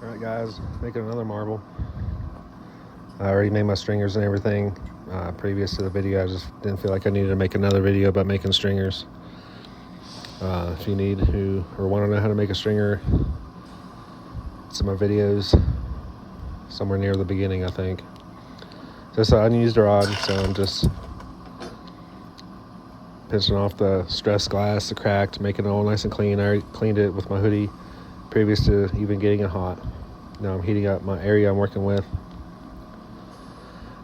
Alright guys, making another marble. I already made my stringers and everything previous to the video. I just didn't feel like I needed to make another video about making stringers. If you need or want to know how to make a stringer, it's in my videos somewhere near the beginning, I think. Just an unused rod, so I'm just pinching off the stressed glass, the cracked, making it all nice and clean. I already cleaned it with my hoodie previous to even getting it hot. Now I'm heating up my area I'm working with.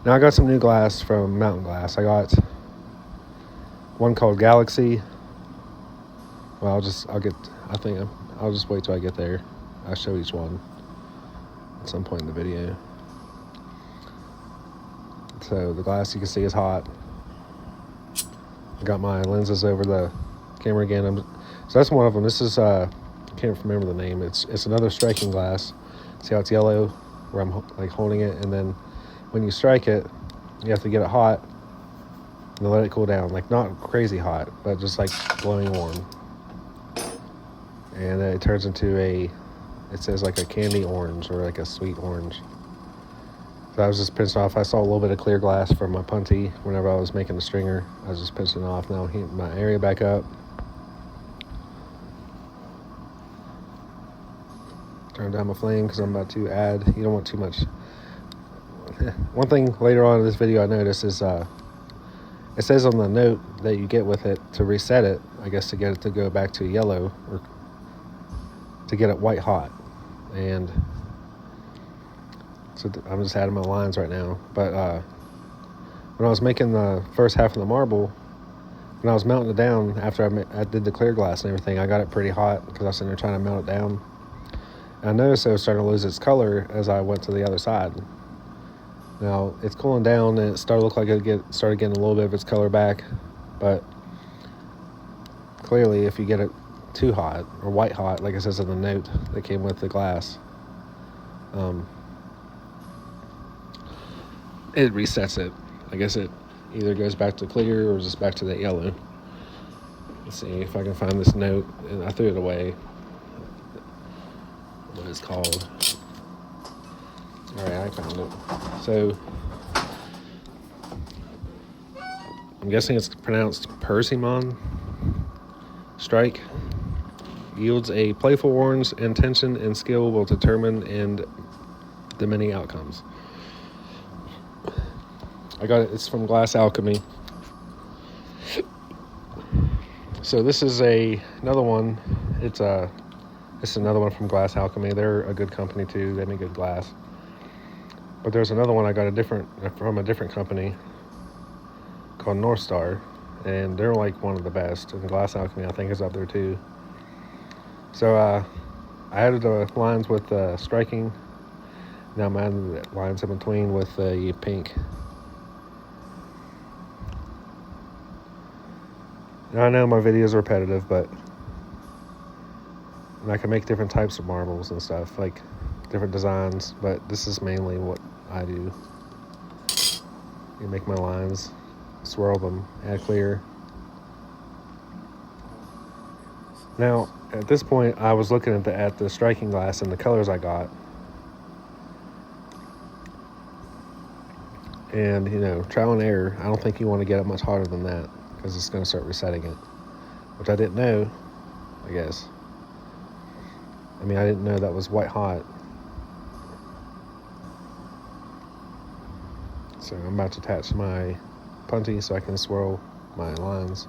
Now I got some new glass from Mountain Glass. I got one called Galaxy. Well, I'll just wait till I get there. I'll show each one at some point in the video. So the glass you can see is hot. I got my lenses over the camera again. So that's one of them. This is I can't remember the name. It's another striking glass. See how it's yellow where I'm like holding it, and then when you strike it, you have to get it hot and let it cool down. Like not crazy hot, but just like glowing warm. And then it turns into it says like a candy orange or like a sweet orange. So I was just pinching off. I saw a little bit of clear glass from my punty whenever I was making the stringer. I was just pinching it off. Now I'm heating my area back up. Turn down my flame because I'm about to add. You don't want too much. One thing later on in this video I noticed is it says on the note that you get with it to reset it, I guess to get it to go back to yellow or to get it white hot. And so I'm just adding my lines right now. But when I was making the first half of the marble, when I was melting it down after I did the clear glass and everything, I got it pretty hot because I was sitting there trying to melt it down. And I noticed it was starting to lose its color as I went to the other side. Now it's cooling down and it started to look like it started getting a little bit of its color back, but clearly if you get it too hot or white hot, like it says in the note that came with the glass, it resets it. I guess it either goes back to clear or just back to that yellow. Let's see if I can find this note, and I threw it away. What it's called. Alright, I found it. So I'm guessing it's pronounced Persimmon. Strike yields a playful orange. Intention and skill will determine the many outcomes. I got it. It's from Glass Alchemy. So this is another one. It's another one from Glass Alchemy. They're a good company too. They make good glass. But there's another one I got from a different company called North Star, and they're like one of the best. And Glass Alchemy I think is up there too. So I added the lines with striking. Now I'm adding the lines in between with the pink. Now I know my videos are repetitive, but I can make different types of marbles and stuff, like different designs, but this is mainly what I do. You make my lines, swirl them, add clear. Now, at this point, I was looking at the striking glass and the colors I got. And, trial and error, I don't think you want to get it much hotter than that because it's going to start resetting it, which I didn't know, I guess. I didn't know that was white hot. So I'm about to attach my punty so I can swirl my lines.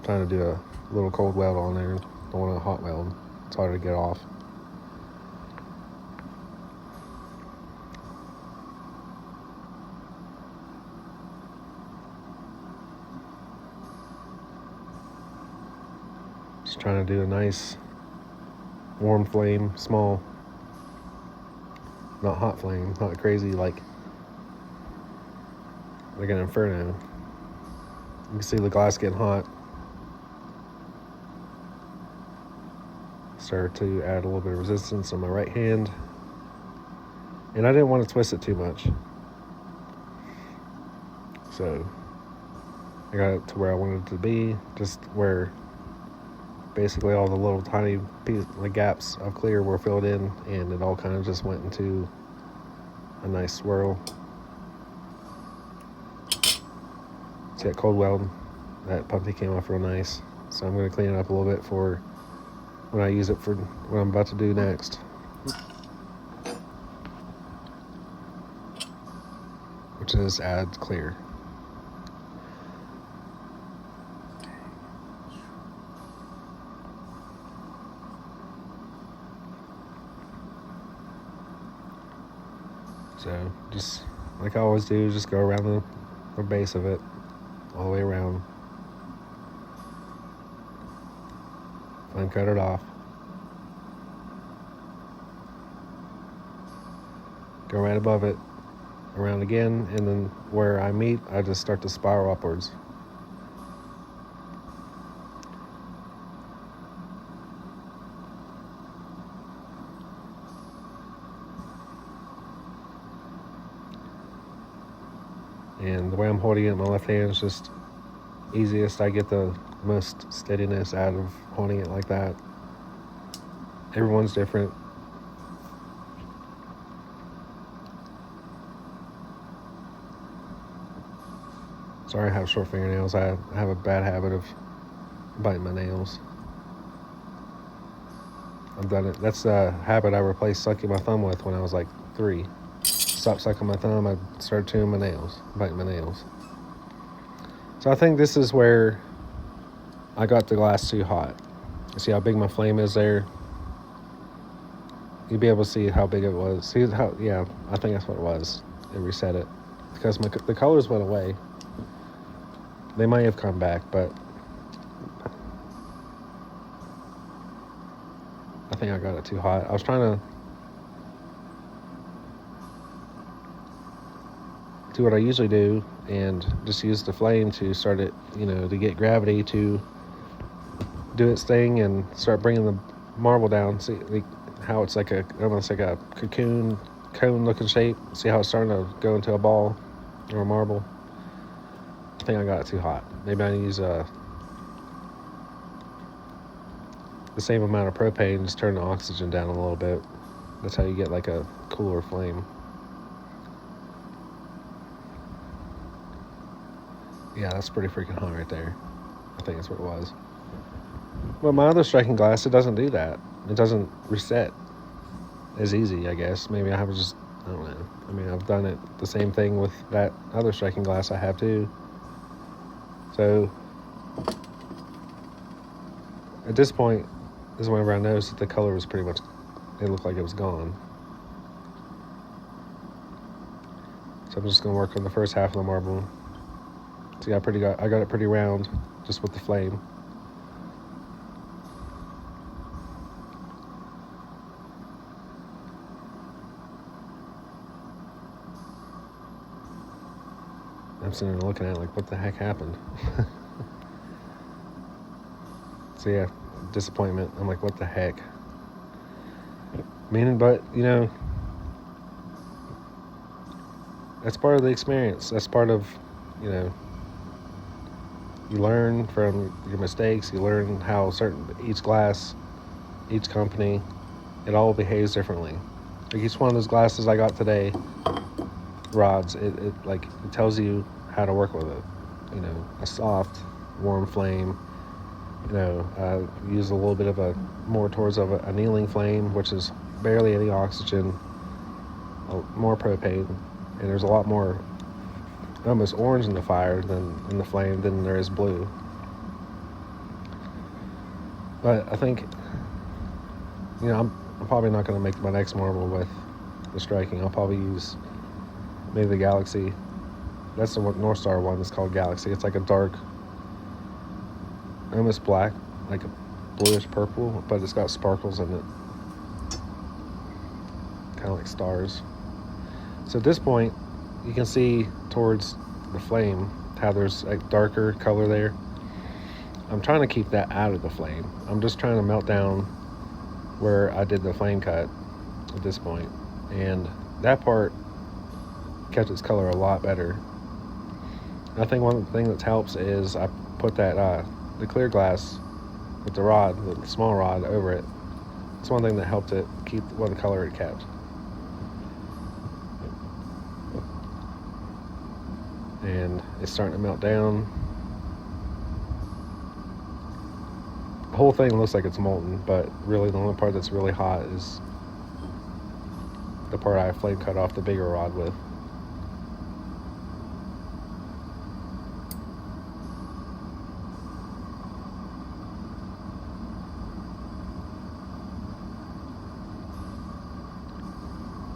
Trying to do a little cold weld on there. Don't want a hot weld. It's harder to get off. Just trying to do a nice warm flame, small, not hot flame, not crazy like an inferno. You can see the glass getting hot. Start to add a little bit of resistance on my right hand, and I didn't want to twist it too much, so I got it to where I wanted it to be, just where basically all the little tiny like gaps of clear were filled in, and it all kind of just went into a nice swirl. See that cold weld? That puppy came off real nice. So I'm going to clean it up a little bit for when I use it for what I'm about to do next. Which is add clear. So just like I always do, just go around the base of it, all the way around. Flame cut it off. Go right above it, around again, and then where I meet, I just start to spiral upwards. And the way I'm holding it in my left hand is just easiest. I get the most steadiness out of holding it like that. Everyone's different. Sorry, I have short fingernails. I have a bad habit of biting my nails. I've done it. That's a habit I replaced sucking my thumb with when I was like 3. Stopped sucking my thumb, I started chewing my nails, biting my nails. So I think this is where I got the glass too hot. You see how big my flame is there? You'd be able to see how big it was. See how, yeah, I think that's what it was. It reset it. Because the colors went away. They might have come back, but I think I got it too hot. I was trying to do what I usually do and just use the flame to start it, to get gravity to do its thing and start bringing the marble down. See how it's like almost like a cocoon, cone looking shape. See how it's starting to go into a ball or a marble? I think I got it too hot. Maybe I need to use the same amount of propane, just turn the oxygen down a little bit. That's how you get like a cooler flame. Yeah, that's pretty freaking hot right there. I think that's what it was. Well, my other striking glass, it doesn't do that. It doesn't reset as easy, I guess. Maybe I don't know. I mean, I've done it the same thing with that other striking glass I have too. So at this point is whenever I noticed that the color was pretty much, it looked like it was gone. So I'm just going to work on the first half of the marble. See, I got it pretty round just with the flame. I'm sitting there looking at it like, what the heck happened? So yeah, disappointment. I'm like, what the heck? But that's part of the experience. That's part of, you learn from your mistakes. You learn how each glass, each company, it all behaves differently. Like each one of those glasses I got today, rods, it tells you how to work with it. A soft, warm flame. Use a little bit of more towards of an annealing flame, which is barely any oxygen, more propane, and there's a lot more almost orange in the fire in the flame than there is blue. But I think, I'm probably not going to make my next marble with the striking. I'll probably use maybe the Galaxy. That's the North Star one. It's called Galaxy. It's like a dark, almost black, like a bluish purple, but it's got sparkles in it, kind of like stars. So at this point, you can see towards the flame how there's a darker color there. I'm trying to keep that out of the flame. I'm just trying to melt down where I did the flame cut at this point, and that part kept its color a lot better. I think one thing that helps is I put that the clear glass with the rod, the small rod over it. It's one thing that helped it keep what color it kept. And it's starting to melt down. The whole thing looks like it's molten, but really the only part that's really hot is the part I flame cut off the bigger rod with.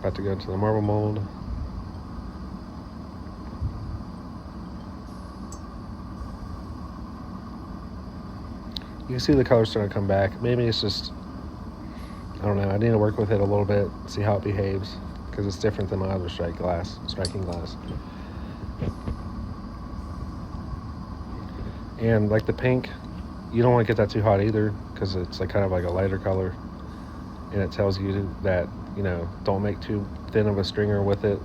About to go into the marble mold. You can see the color starting to come back. Maybe it's just, I don't know, I need to work with it a little bit, see how it behaves, because it's different than my other striking glass. And like the pink, you don't want to get that too hot either, because it's like kind of like a lighter color, and it tells you that, you know, don't make too thin of a stringer with it,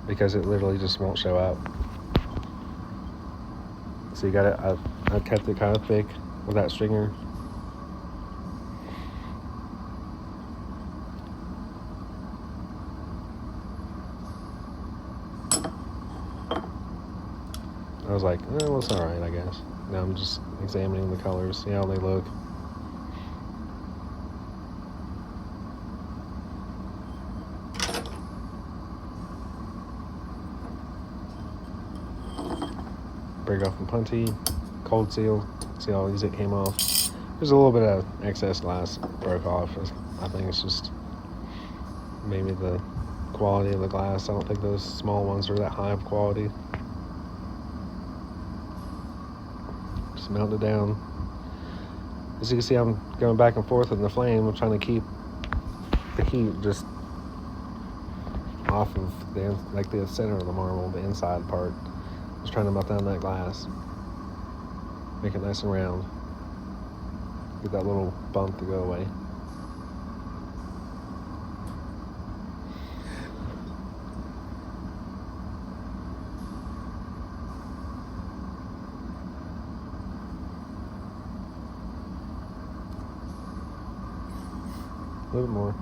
because it literally just won't show up. So you got it. I've kept it kind of thick with that stringer. I was like, well, it's all right, I guess. Now I'm just examining the colors, see how they look. Break off the punty, cold seal, see how easy it came off. There's a little bit of excess glass broke off. I think it's just maybe the quality of the glass. I don't think those small ones are that high of quality. Just melt it down. As you can see, I'm going back and forth in the flame. I'm trying to keep the heat just off of the center of the marble, the inside part. Just trying to melt down that glass, make it nice and round, get that little bump to go away. A little bit more.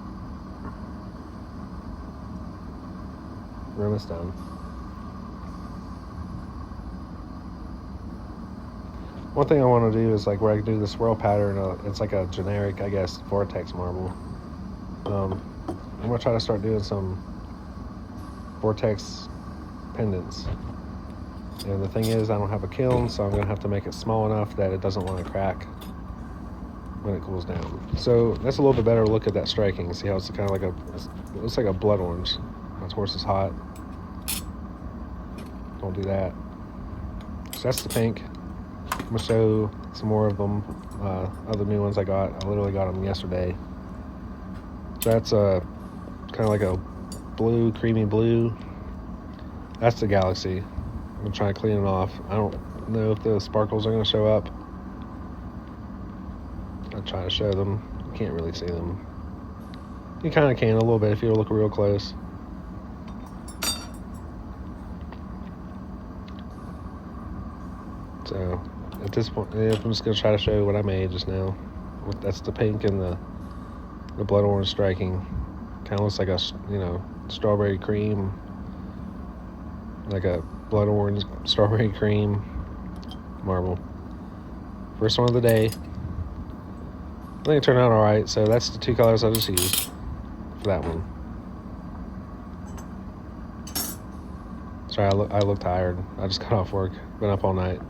We're almost done. One thing I want to do is like where I do the swirl pattern, it's like a generic, I guess, vortex marble. I'm going to try to start doing some vortex pendants. And the thing is, I don't have a kiln, so I'm going to have to make it small enough that it doesn't want to crack when it cools down. So that's a little bit better look at that striking. See how it's kind of like it looks like a blood orange. My torch is hot. Don't do that. So that's the pink. I'm going to show some more of them, other new ones I got. I literally got them yesterday. So that's kind of like a blue, creamy blue. That's the Galaxy. I'm going to try to clean it off. I don't know if the sparkles are going to show up. I'll try to show them. You can't really see them. You kind of can a little bit if you look real close. So at this point, I'm just going to try to show you what I made just now. That's the pink and the blood orange striking. Kind of looks like a, strawberry cream. Like a blood orange strawberry cream marble. First one of the day. I think it turned out alright, so that's the two colors I just used for that one. Sorry, I look tired. I just got off work. Been up all night.